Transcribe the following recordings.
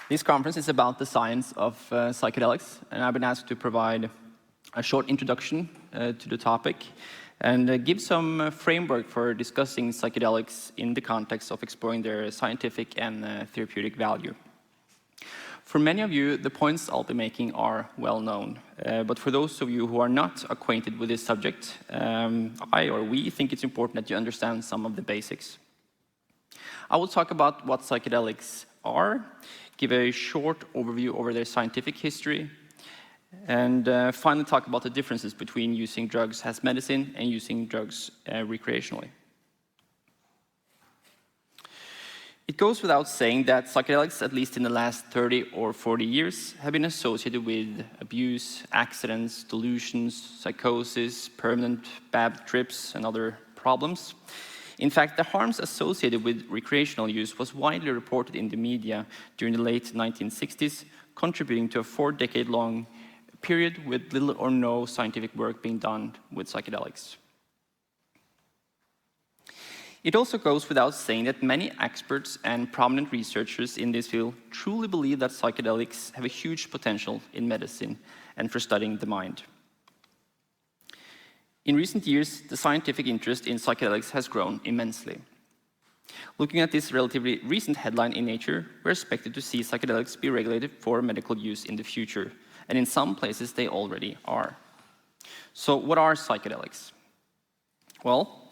This conference is about the science of psychedelics, and I've been asked to provide a short introduction to the topic and give some framework for discussing psychedelics in the context of exploring their scientific and therapeutic value. For many of you, the points I'll be making are well known, but for those of you who are not acquainted with this subject, we think it's important that you understand some of the basics. I will talk about what psychedelics are, give a short overview over their scientific history, and finally talk about the differences between using drugs as medicine and using drugs recreationally. It goes without saying that psychedelics, at least in the last 30 or 40 years, have been associated with abuse, accidents, delusions, psychosis, permanent bad trips, and other problems. In fact, the harms associated with recreational use was widely reported in the media during the late 1960s, contributing to a 4-decade-long period with little or no scientific work being done with psychedelics. It also goes without saying that many experts and prominent researchers in this field truly believe that psychedelics have a huge potential in medicine and for studying the mind. In recent years, the scientific interest in psychedelics has grown immensely. Looking at this relatively recent headline in Nature, we're expected to see psychedelics be regulated for medical use in the future, and in some places they already are. So what are psychedelics? Well,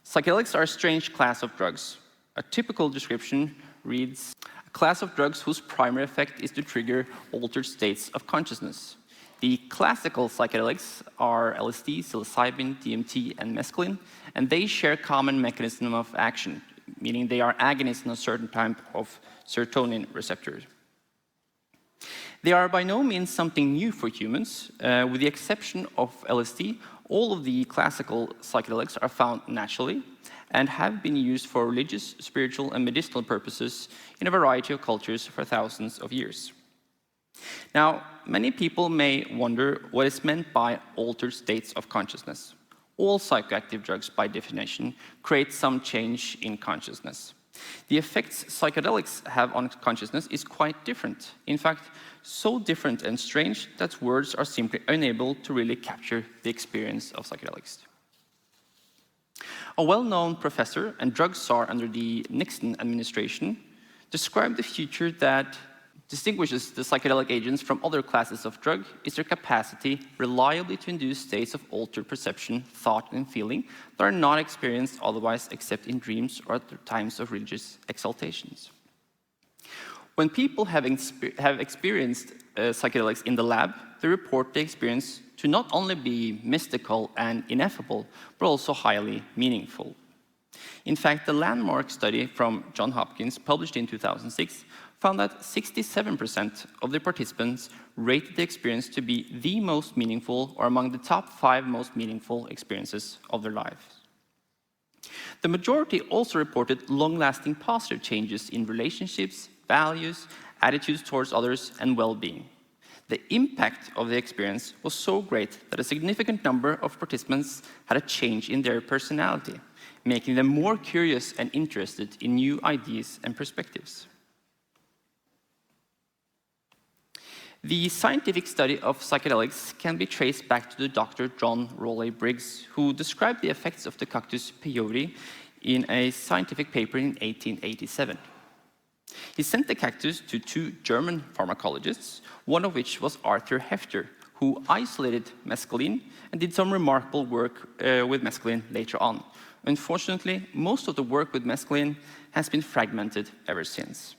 psychedelics are a strange class of drugs. A typical description reads, a class of drugs whose primary effect is to trigger altered states of consciousness. The classical psychedelics are LSD, psilocybin, DMT, and mescaline, and they share common mechanism of action, meaning they are agonists on a certain type of serotonin receptor. They are by no means something new for humans. With the exception of LSD, all of the classical psychedelics are found naturally and have been used for religious, spiritual, and medicinal purposes in a variety of cultures for thousands of years. Now, many people may wonder what is meant by altered states of consciousness. All psychoactive drugs, by definition, create some change in consciousness. The effects psychedelics have on consciousness is quite different. In fact, so different and strange that words are simply unable to really capture the experience of psychedelics. A well-known professor and drug czar under the Nixon administration described the future that distinguishes the psychedelic agents from other classes of drug is their capacity reliably to induce states of altered perception, thought, and feeling that are not experienced otherwise except in dreams or at times of religious exaltations. When people have experienced psychedelics in the lab, they report the experience to not only be mystical and ineffable, but also highly meaningful. In fact, the landmark study from Johns Hopkins, published in 2006, found that 67% of the participants rated the experience to be the most meaningful or among the top 5 most meaningful experiences of their lives. The majority also reported long-lasting positive changes in relationships, values, attitudes towards others, and well-being. The impact of the experience was so great that a significant number of participants had a change in their personality, making them more curious and interested in new ideas and perspectives. The scientific study of psychedelics can be traced back to the Dr. John Raleigh Briggs, who described the effects of the cactus peyote in a scientific paper in 1887. He sent the cactus to 2 German pharmacologists, one of which was Arthur Hefter, who isolated mescaline and did some remarkable work with mescaline later on. Unfortunately, most of the work with mescaline has been fragmented ever since.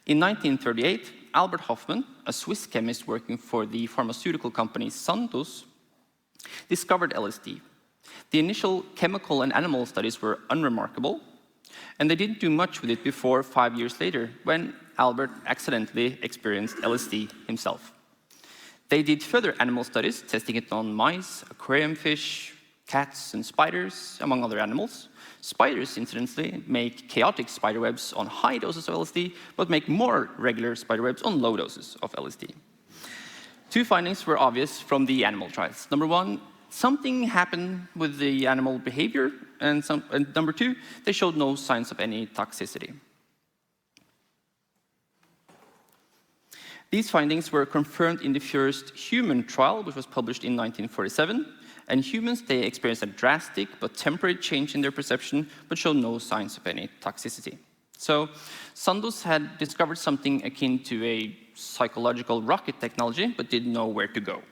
In 1938, Albert Hofmann, a Swiss chemist working for the pharmaceutical company Sandoz, discovered LSD. The initial chemical and animal studies were unremarkable, and they didn't do much with it before 5 years later, when Albert accidentally experienced LSD himself. They did further animal studies, testing it on mice, aquarium fish, cats, and spiders, among other animals. Spiders, incidentally, make chaotic spider webs on high doses of LSD, but make more regular spider webs on low doses of LSD. 2 findings were obvious from the animal trials. Number 1, something happened with the animal behavior, and number 2, they showed no signs of any toxicity. These findings were confirmed in the first human trial, which was published in 1947, and humans, they experienced a drastic but temporary change in their perception, but showed no signs of any toxicity. So Sandoz had discovered something akin to a psychological rocket technology, but didn't know where to go.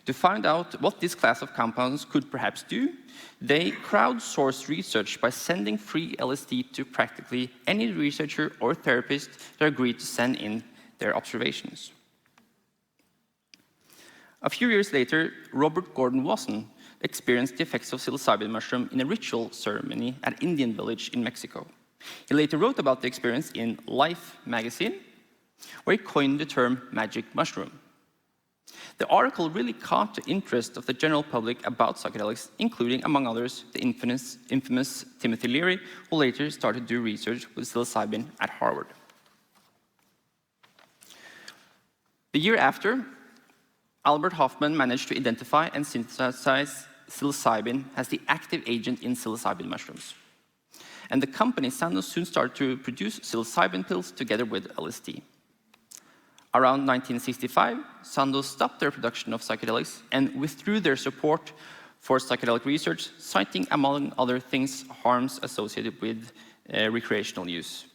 To find out what this class of compounds could perhaps do, they crowdsourced research by sending free LSD to practically any researcher or therapist that agreed to send in their observations. A few years later, Robert Gordon Wasson experienced the effects of psilocybin mushroom in a ritual ceremony at an Indian village in Mexico. He later wrote about the experience in Life magazine, where he coined the term magic mushroom. The article really caught the interest of the general public about psychedelics, including, among others, the infamous Timothy Leary, who later started to do research with psilocybin at Harvard. The year after, Albert Hofmann managed to identify and synthesize psilocybin as the active agent in psilocybin mushrooms. And the company Sandoz soon started to produce psilocybin pills together with LSD. Around 1965, Sandoz stopped their production of psychedelics and withdrew their support for psychedelic research, citing, among other things, harms associated with recreational use.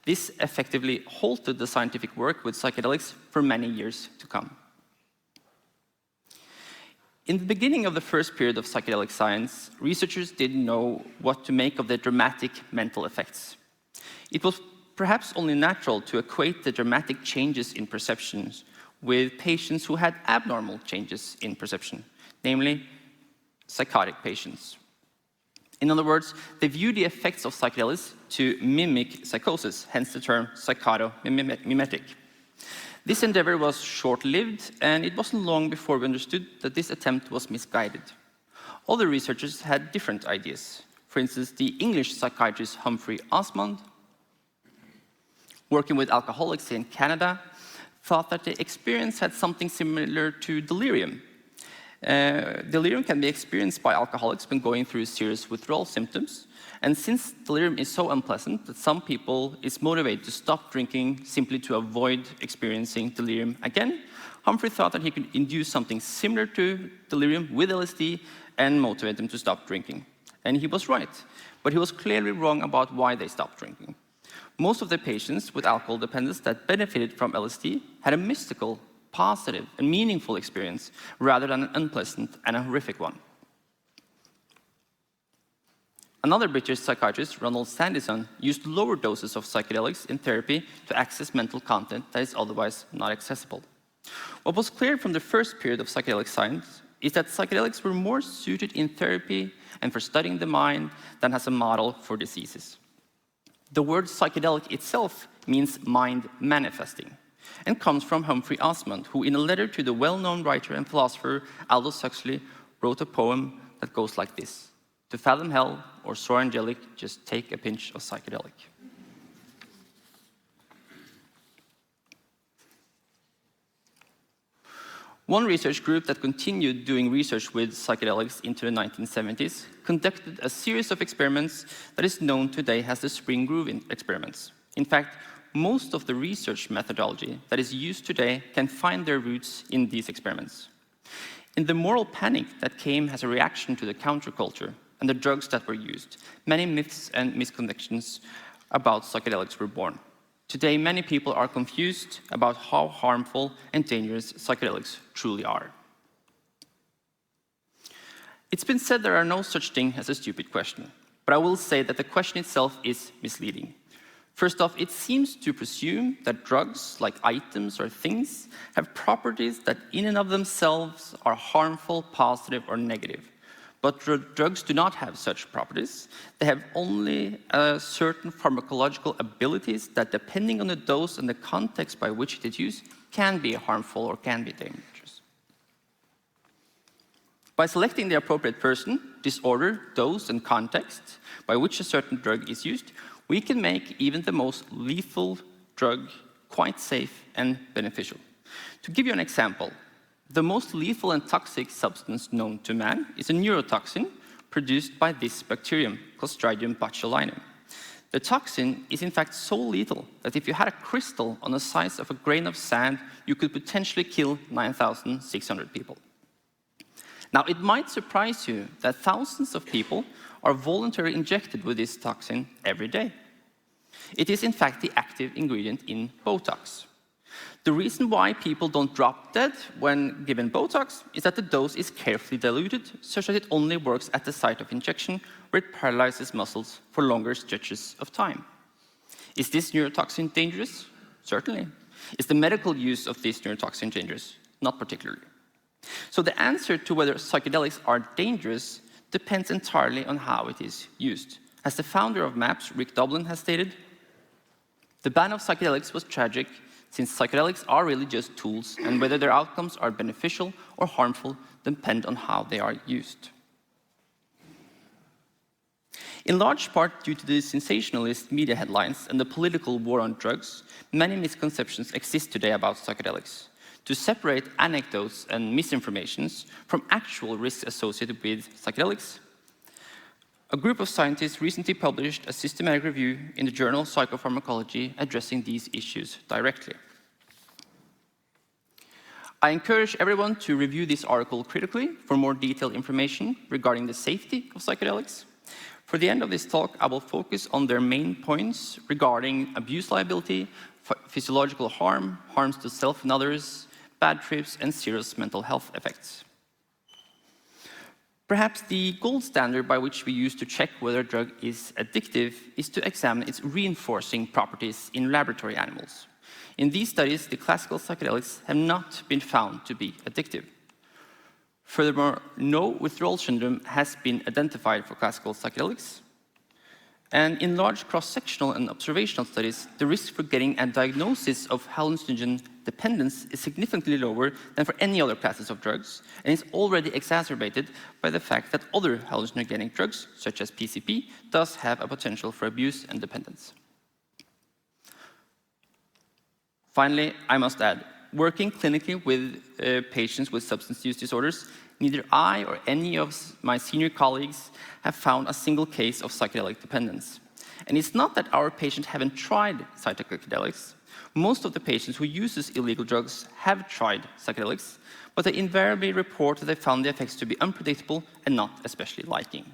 This effectively halted the scientific work with psychedelics for many years to come. In the beginning of the first period of psychedelic science, researchers didn't know what to make of the dramatic mental effects. It was perhaps only natural to equate the dramatic changes in perceptions with patients who had abnormal changes in perception, namely psychotic patients. In other words, they viewed the effects of psychedelics to mimic psychosis, hence the term psychotomimetic. This endeavor was short-lived, and it wasn't long before we understood that this attempt was misguided. Other researchers had different ideas. For instance, the English psychiatrist Humphrey Osmond, working with alcoholics in Canada, thought that the experience had something similar to delirium. Delirium can be experienced by alcoholics when going through serious withdrawal symptoms, and since delirium is so unpleasant that some people is motivated to stop drinking simply to avoid experiencing delirium again, Humphrey thought that he could induce something similar to delirium with LSD and motivate them to stop drinking. And he was right, but he was clearly wrong about why they stopped drinking. Most of the patients with alcohol dependence that benefited from LSD had a mystical, positive, and meaningful experience rather than an unpleasant and a horrific one. Another British psychiatrist, Ronald Sandison, used lower doses of psychedelics in therapy to access mental content that is otherwise not accessible. What was clear from the first period of psychedelic science is that psychedelics were more suited in therapy and for studying the mind than as a model for diseases. The word psychedelic itself means mind manifesting and comes from Humphrey Osmond, who in a letter to the well-known writer and philosopher Aldous Huxley wrote a poem that goes like this: "To fathom hell or soar angelic, just take a pinch of psychedelic." One research group that continued doing research with psychedelics into the 1970s conducted a series of experiments that is known today as the spring groove experiments. In fact, most of the research methodology that is used today can find their roots in these experiments. In the moral panic that came as a reaction to the counterculture and the drugs that were used, many myths and misconceptions about psychedelics were born. Today, many people are confused about how harmful and dangerous psychedelics truly are. It's been said there are no such thing as a stupid question, but I will say that the question itself is misleading. First off, it seems to presume that drugs, like items or things, have properties that in and of themselves are harmful, positive, or negative. But drugs do not have such properties. They have only certain pharmacological abilities that, depending on the dose and the context by which it is used, can be harmful or can be dangerous. By selecting the appropriate person, disorder, dose, and context by which a certain drug is used, we can make even the most lethal drug quite safe and beneficial. To give you an example, the most lethal and toxic substance known to man is a neurotoxin produced by this bacterium, Clostridium botulinum. The toxin is in fact so lethal that if you had a crystal on the size of a grain of sand, you could potentially kill 9,600 people. Now, it might surprise you that thousands of people are voluntarily injected with this toxin every day. It is in fact the active ingredient in Botox. The reason why people don't drop dead when given Botox is that the dose is carefully diluted, such that it only works at the site of injection, where it paralyzes muscles for longer stretches of time. Is this neurotoxin dangerous? Certainly. Is the medical use of this neurotoxin dangerous? Not particularly. So the answer to whether psychedelics are dangerous depends entirely on how it is used. As the founder of MAPS, Rick Doblin, has stated, the ban of psychedelics was tragic, since psychedelics are really just tools, and whether their outcomes are beneficial or harmful depend on how they are used. In large part due to the sensationalist media headlines and the political war on drugs, many misconceptions exist today about psychedelics. To separate anecdotes and misinformations from actual risks associated with psychedelics, a group of scientists recently published a systematic review in the journal Psychopharmacology addressing these issues directly. I encourage everyone to review this article critically for more detailed information regarding the safety of psychedelics. For the end of this talk, I will focus on their main points regarding abuse liability, physiological harm, harms to self and others, bad trips, and serious mental health effects. Perhaps the gold standard by which we use to check whether a drug is addictive is to examine its reinforcing properties in laboratory animals. In these studies, the classical psychedelics have not been found to be addictive. Furthermore, no withdrawal syndrome has been identified for classical psychedelics. And in large cross-sectional and observational studies, the risk for getting a diagnosis of hallucinogen dependence is significantly lower than for any other classes of drugs, and is already exacerbated by the fact that other hallucinogenic drugs, such as PCP, does have a potential for abuse and dependence. Finally, I must add, working clinically with patients with substance use disorders, neither I or any of my senior colleagues have found a single case of psychedelic dependence. And it's not that our patients haven't tried psychedelics. Most of the patients who use illegal drugs have tried psychedelics, but they invariably report that they found the effects to be unpredictable and not especially liking.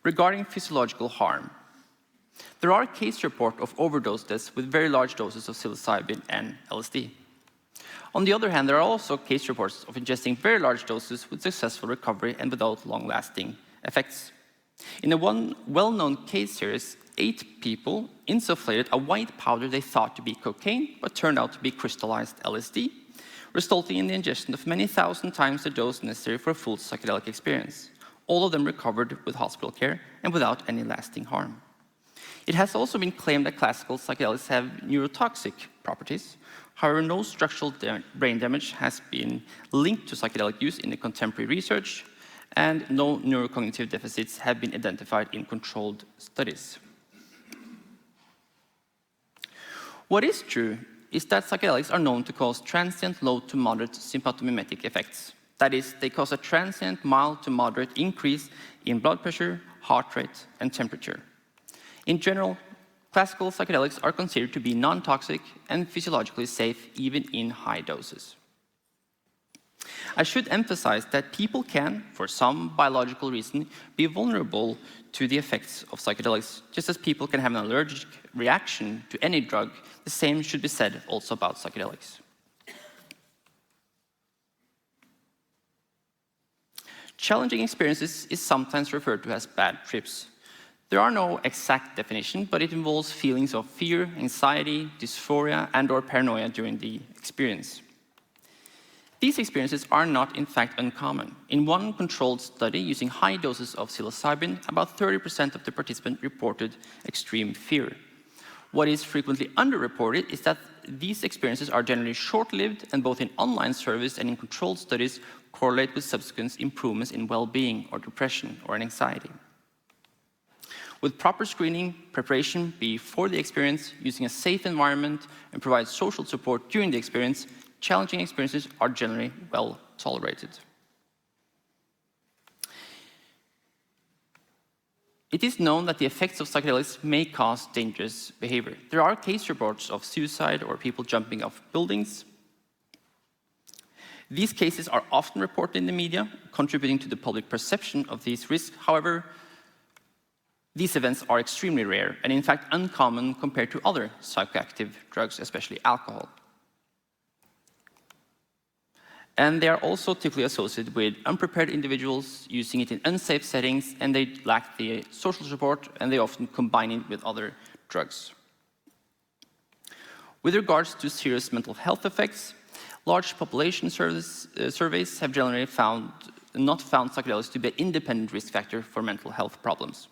Regarding physiological harm, there are case reports of overdose deaths with very large doses of psilocybin and LSD. On the other hand, there are also case reports of ingesting very large doses with successful recovery and without long-lasting effects. In a well-known case series, 8 people insufflated a white powder they thought to be cocaine, but turned out to be crystallized LSD, resulting in the ingestion of many thousand times the dose necessary for a full psychedelic experience. All of them recovered with hospital care and without any lasting harm. It has also been claimed that classical psychedelics have neurotoxic properties. However, no structural brain damage has been linked to psychedelic use in the contemporary research, and no neurocognitive deficits have been identified in controlled studies. What is true is that psychedelics are known to cause transient low to moderate sympathomimetic effects. That is, they cause a transient mild to moderate increase in blood pressure, heart rate, and temperature. In general, classical psychedelics are considered to be non-toxic and physiologically safe even in high doses. I should emphasize that people can, for some biological reason, be vulnerable to the effects of psychedelics. Just as people can have an allergic reaction to any drug, the same should be said also about psychedelics. Challenging experiences is sometimes referred to as bad trips. There are no exact definition, but it involves feelings of fear, anxiety, dysphoria, and/or paranoia during the experience. These experiences are not, in fact, uncommon. In one controlled study using high doses of psilocybin, about 30% of the participants reported extreme fear. What is frequently underreported is that these experiences are generally short-lived, and both in online surveys and in controlled studies correlate with subsequent improvements in well-being or depression or anxiety. With proper screening, preparation before the experience, using a safe environment, and provide social support during the experience, challenging experiences are generally well tolerated. It is known that the effects of psychedelics may cause dangerous behavior. There are case reports of suicide or people jumping off buildings. These cases are often reported in the media, contributing to the public perception of these risks. However, these events are extremely rare and in fact uncommon compared to other psychoactive drugs, especially alcohol. And they are also typically associated with unprepared individuals using it in unsafe settings, and they lack the social support, and they often combine it with other drugs. With regards to serious mental health effects, large population surveys have generally not found psychedelics to be an independent risk factor for mental health problems.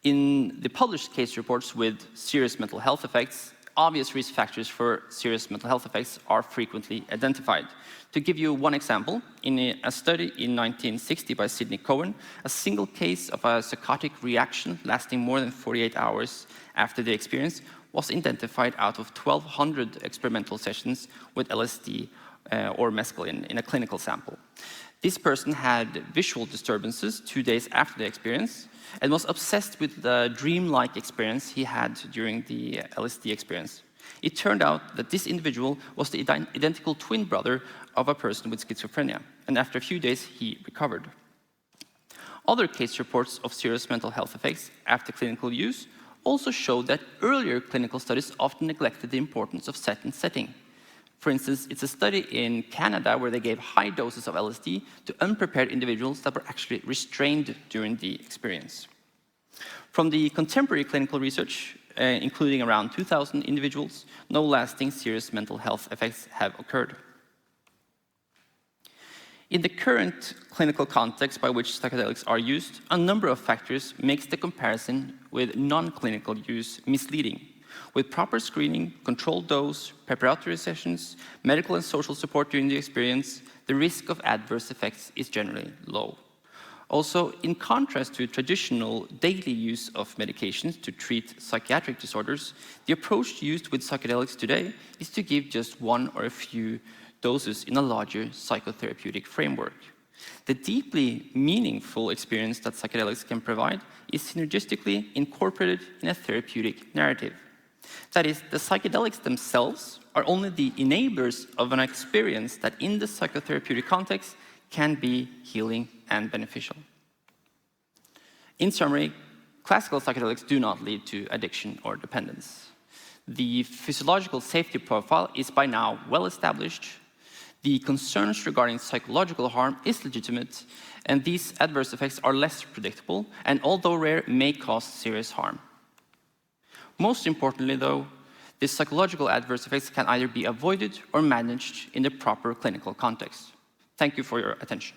In the published case reports with serious mental health effects, obvious risk factors for serious mental health effects are frequently identified. To give you one example, in a study in 1960 by Sidney Cohen, a single case of a psychotic reaction lasting more than 48 hours after the experience was identified out of 1,200 experimental sessions with LSD or mescaline in a clinical sample. This person had visual disturbances 2 days after the experience and was obsessed with the dreamlike experience he had during the LSD experience. It turned out that this individual was the identical twin brother of a person with schizophrenia, and after a few days he recovered. Other case reports of serious mental health effects after clinical use also showed that earlier clinical studies often neglected the importance of set and setting. For instance, it's a study in Canada where they gave high doses of LSD to unprepared individuals that were actually restrained during the experience. From the contemporary clinical research, including around 2,000 individuals, no lasting serious mental health effects have occurred. In the current clinical context by which psychedelics are used, a number of factors makes the comparison with non-clinical use misleading. With proper screening, controlled dose, preparatory sessions, medical and social support during the experience, the risk of adverse effects is generally low. Also, in contrast to traditional daily use of medications to treat psychiatric disorders, the approach used with psychedelics today is to give just one or a few doses in a larger psychotherapeutic framework. The deeply meaningful experience that psychedelics can provide is synergistically incorporated in a therapeutic narrative. That is, the psychedelics themselves are only the enablers of an experience that in the psychotherapeutic context can be healing and beneficial. In summary, classical psychedelics do not lead to addiction or dependence. The physiological safety profile is by now well established. The concerns regarding psychological harm is legitimate, and these adverse effects are less predictable and, although rare, may cause serious harm. Most importantly, though, the psychological adverse effects can either be avoided or managed in the proper clinical context. Thank you for your attention.